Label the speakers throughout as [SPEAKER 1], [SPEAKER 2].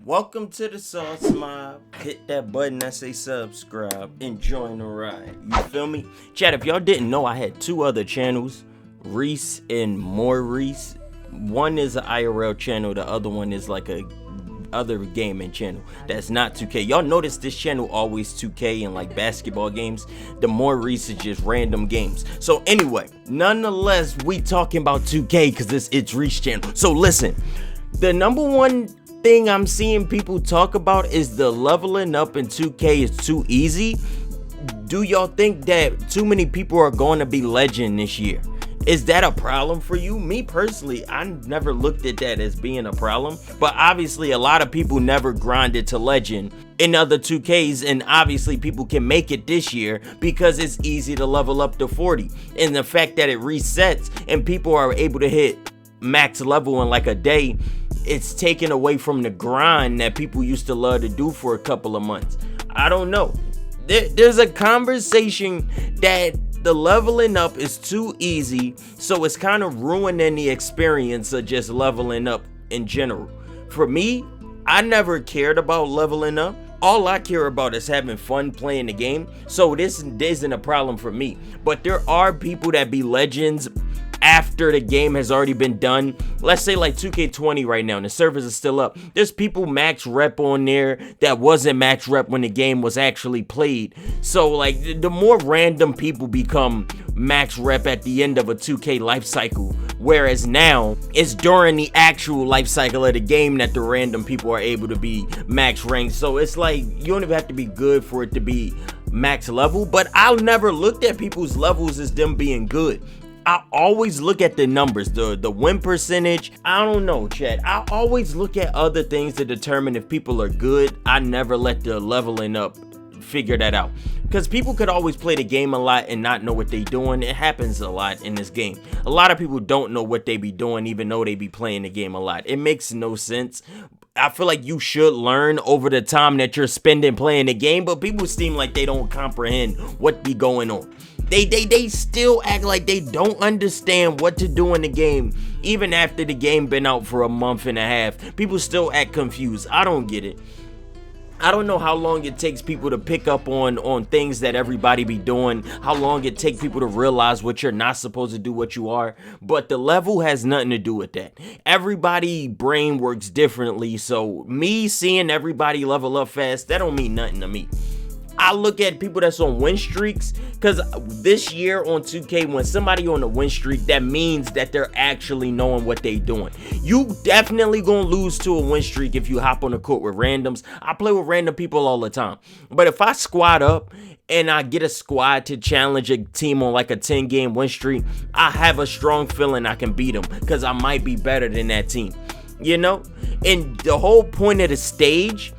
[SPEAKER 1] Welcome to the Sauce Mob. Hit that button that say subscribe and join the ride. You feel me? Chat, if y'all didn't know, I had two other channels, Rease and More Rease. One is an IRL channel, the other one is like a other gaming channel that's not 2K. Y'all notice this channel always 2K and like basketball games. The More Rease is just random games. So anyway, nonetheless, we talking about 2K because it's Rease channel. So listen, the number one thing I'm seeing people talk about is the leveling up in 2K is too easy. Do y'all think that too many people are going to be legend this year? Is that a problem for you? Me personally, I never looked at that as being a problem, but obviously a lot of people never grinded to legend in other 2Ks, and obviously people can make it this year because it's easy to level up to 40, and the fact that it resets and people are able to hit max level in like a day, it's taken away from the grind that people used to love to do for a couple of months. I don't know. There's a conversation that the leveling up is too easy, so it's kind of ruining the experience of just leveling up in general. For me, I never cared about leveling up. All I care about is having fun playing the game, so this isn't a problem for me. But there are people that be legends after the game has already been done. Let's say like 2K20 right now and the servers are still up. There's people max rep on there that wasn't max rep when the game was actually played. So like the more random people become max rep at the end of a 2K life cycle, whereas now it's during the actual life cycle of the game that the random people are able to be max ranked. So it's like you don't even have to be good for it to be max level. But I'll never looked at people's levels as them being good. I always look at the numbers, the win percentage. I don't know, chat. I always look at other things to determine if people are good. I never let the leveling up figure that out, because people could always play the game a lot and not know what they doing. It happens a lot in this game. A lot of people don't know what they be doing even though they be playing the game a lot. It makes no sense. I feel like you should learn over the time that you're spending playing the game, but people seem like they don't comprehend what be going on. They still act like they don't understand what to do in the game. Even after the game been out for a month and a half, people still act confused. I don't get it. I don't know how long it takes people to pick up on things that everybody be doing, how long it take people to realize what you're not supposed to do, what you are, but the level has nothing to do with that. Everybody brain works differently, so me seeing everybody level up fast, that don't mean nothing to me. I look at people that's on win streaks, because this year on 2K, when somebody on a win streak, that means that they're actually knowing what they doing. You definitely gonna lose to a win streak if you hop on the court with randoms. I play with random people all the time, but if I squad up and I get a squad to challenge a team on like a 10-game win streak, I have a strong feeling I can beat them because I might be better than that team, you know? And the whole point of the stage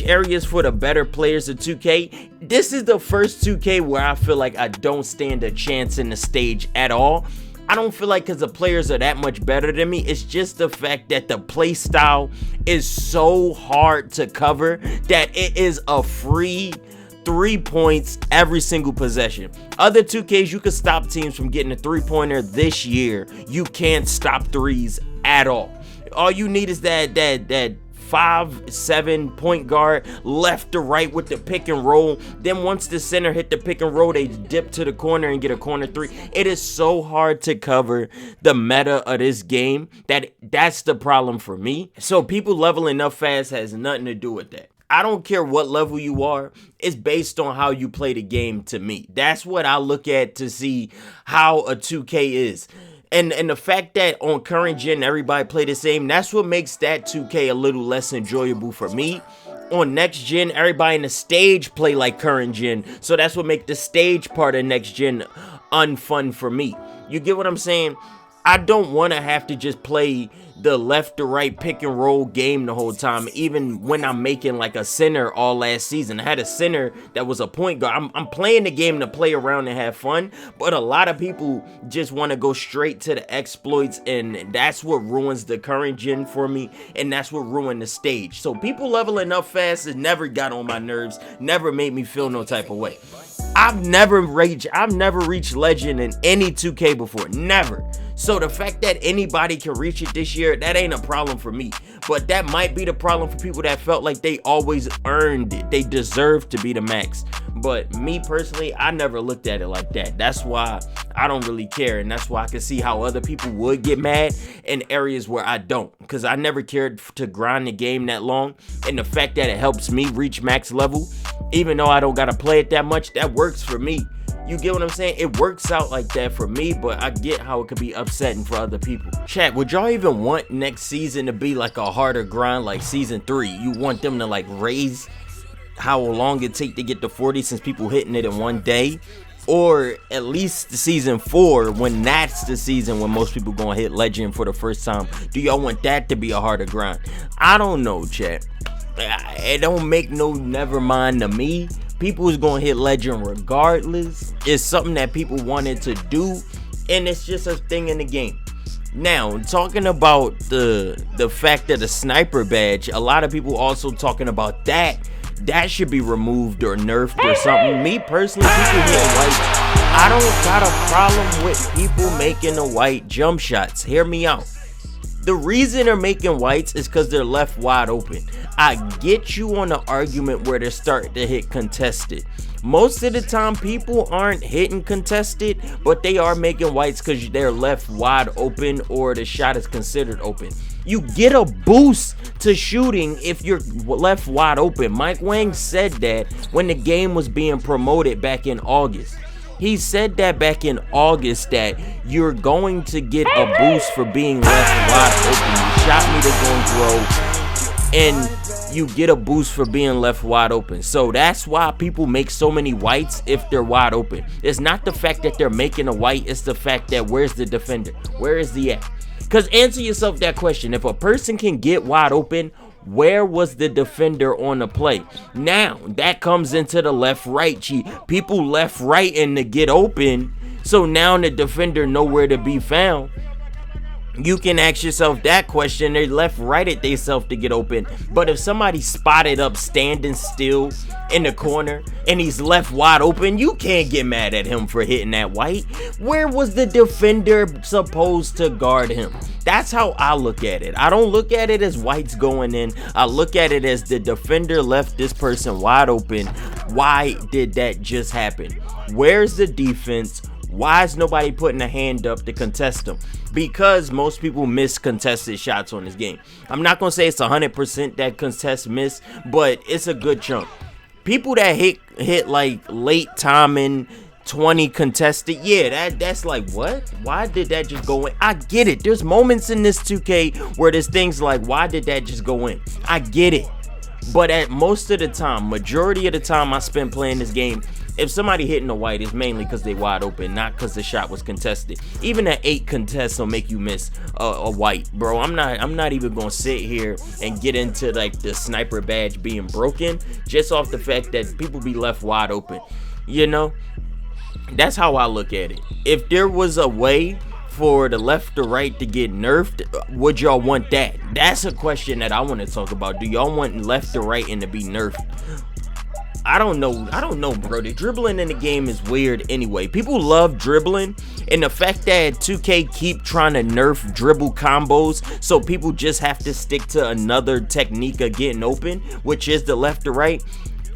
[SPEAKER 1] areas for the better players of 2K, this is the first 2K where I feel like I don't stand a chance in the stage at all. I don't feel like because the players are that much better than me. It's just the fact that the play style is so hard to cover that it is a free 3 points every single possession. Other 2Ks, you could stop teams from getting a 3-pointer. This year, you can't stop threes at all. All you need is that 5'7" point guard left to right with the pick and roll. Then once the center hit the pick and roll, they dip to the corner and get a corner three. It is so hard to cover the meta of this game that's the problem for me. So people leveling up fast has nothing to do with that. I don't care what level you are. It's based on how you play the game to me. That's what I look at to see how a 2K is. And the fact that on current gen everybody play the same, that's what makes that 2K a little less enjoyable for me. On next gen, everybody in the stage play like current gen, so that's what makes the stage part of next gen unfun for me. You get what I'm saying? I don't want to have to just play the left to right pick and roll game the whole time, even when I'm making like a center all last season. I had a center that was a point guard. I'm playing the game to play around and have fun, but a lot of people just want to go straight to the exploits, and that's what ruins the current gen for me, and that's what ruined the stage. So people leveling up fast has never got on my nerves, never made me feel no type of way. I've never reached legend in any 2K before, never. So the fact that anybody can reach it this year, that ain't a problem for me. But that might be the problem for people that felt like they always earned it. They deserve to be the max. But me personally, I never looked at it like that. That's why I don't really care. And that's why I can see how other people would get mad in areas where I don't. Because I never cared to grind the game that long. And the fact that it helps me reach max level, even though I don't got to play it that much, that works for me. You get what I'm saying? It works out like that for me, but I get how it could be upsetting for other people. Chat, would y'all even want next season to be like a harder grind like season 3? You want them to like raise how long it take to get to 40 since people hitting it in one day? Or at least the season 4, when that's the season when most people gonna hit legend for the first time. Do y'all want that to be a harder grind? I don't know, chat. It don't make no never mind to me. People is gonna hit legend regardless. It's something that people wanted to do, and it's just a thing in the game. Now, talking about the fact that the sniper badge, a lot of people also talking about that should be removed or nerfed or something. Me personally, people hitting white, I don't got a problem with people making the white jump shots. Hear me out. The reason they're making whites is because they're left wide open. I get you on the argument where they're starting to hit contested. Most of the time, people aren't hitting contested, but they are making whites because they're left wide open or the shot is considered open. You get a boost to shooting if you're left wide open. Mike Wang said that when the game was being promoted back in August. He said that back in August that you're going to get a boost for being left wide open. You shot meter going to grow, and you get a boost for being left wide open. So that's why people make so many whites if they're wide open. It's not the fact that they're making a white, it's the fact that where's the defender? Where is the at? Because answer yourself that question. If a person can get wide open, where was the defender on the play? Now, that comes into the left-right cheat. People left-right in to get open, so now the defender nowhere to be found. You can ask yourself that question. They left-righted themselves to get open. But if somebody spotted up standing still in the corner and he's left wide open, you can't get mad at him for hitting that white. Where was the defender supposed to guard him? That's how I look at it. I don't look at it as whites going in. I look at it as the defender left this person wide open. Why did that just happen? Where's the defense? Why is nobody putting a hand up to contest them? Because most people miss contested shots on this game. I'm not going to say it's 100% that contest miss, but it's a good chunk. People that hit like late timing 20 contested, yeah, that's like, what? Why did that just go in? I get it. There's moments in this 2K where there's things like, why did that just go in? I get it. But at most of the time, majority of the time I spend playing this game, if somebody hitting a white, it's mainly because they wide open, not because the shot was contested. Even an 8 contest will make you miss a white, bro. I'm not even gonna sit here and get into like the sniper badge being broken just off the fact that people be left wide open. You know, that's how I look at it. If there was a way for the left or right to get nerfed, would y'all want that? That's a question that I want to talk about. Do y'all want left or right and to be nerfed? I don't know, bro. The dribbling in the game is weird anyway. People love dribbling, and the fact that 2K keep trying to nerf dribble combos so people just have to stick to another technique of getting open, which is the left or right.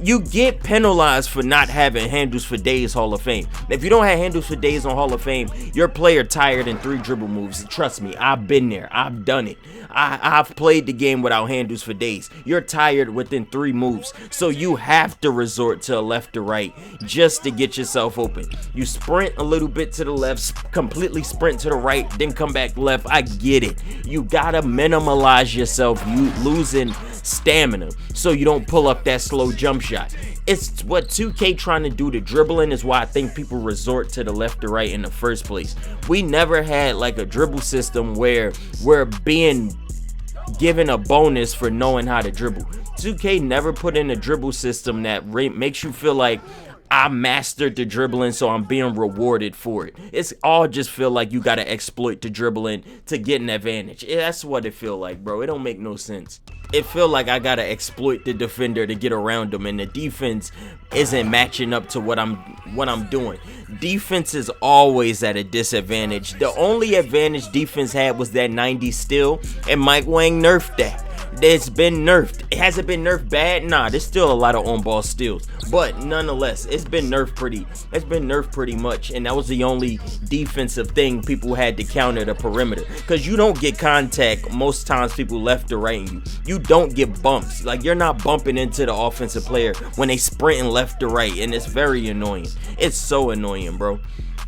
[SPEAKER 1] You get penalized for not having handles for days Hall of Fame. If you don't have handles for days on Hall of Fame, your player tired in 3 dribble moves. Trust me, I've been there. I've done it. I've played the game without handles for days. You're tired within 3 moves. So you have to resort to a left or right just to get yourself open. You sprint a little bit to the left, completely sprint to the right, then come back left. I get it. You gotta minimalize yourself. You losing stamina so you don't pull up that slow jump shot. It's what 2K trying to do to dribbling is why I think people resort to the left or right in the first place. We never had like a dribble system where we're being given a bonus for knowing how to dribble. 2K never put in a dribble system that makes you feel like I mastered the dribbling, so I'm being rewarded for it. It's all just feel like you gotta exploit the dribbling to get an advantage. That's what it feel like, bro. It don't make no sense. It feel like I gotta exploit the defender to get around him, and the defense isn't matching up to what I'm doing. Defense is always at a disadvantage. The only advantage defense had was that 90 steal, and Mike Wang nerfed that. It's been nerfed. Has it been nerfed bad? Nah, there's still a lot of on-ball steals, but nonetheless, it's been nerfed pretty much, and that was the only defensive thing people had to counter the perimeter, because you don't get contact most times, people left or right, and you don't get bumps. Like, you're not bumping into the offensive player when they sprinting left or right, and it's very annoying. It's so annoying, bro.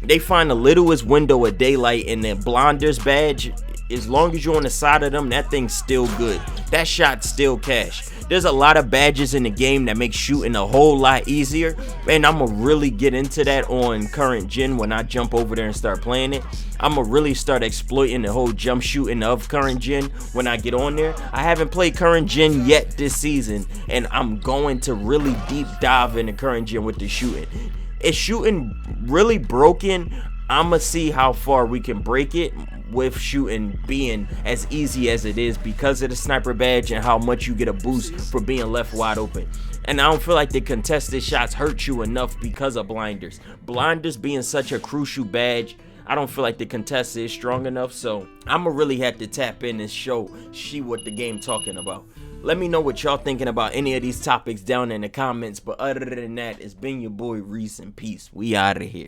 [SPEAKER 1] They find the littlest window of daylight in the blinders badge. As long as you're on the side of them, that thing's still good. That shot's still cash. There's a lot of badges in the game that make shooting a whole lot easier, and I'm gonna really get into that on current gen when I jump over there and start playing it. I'm gonna really start exploiting the whole jump shooting of current gen when I get on there. I haven't played current gen yet this season, and I'm going to really deep dive into current gen with the shooting. Is shooting really broken? I'ma see how far we can break it with shooting being as easy as it is because of the sniper badge and how much you get a boost for being left wide open. And I don't feel like the contested shots hurt you enough because of blinders. Blinders being such a crucial badge, I don't feel like the contested is strong enough, so I'ma really have to tap in and see what the game talking about. Let me know what y'all thinking about any of these topics down in the comments, but other than that, it's been your boy Rease, and peace. We out of here.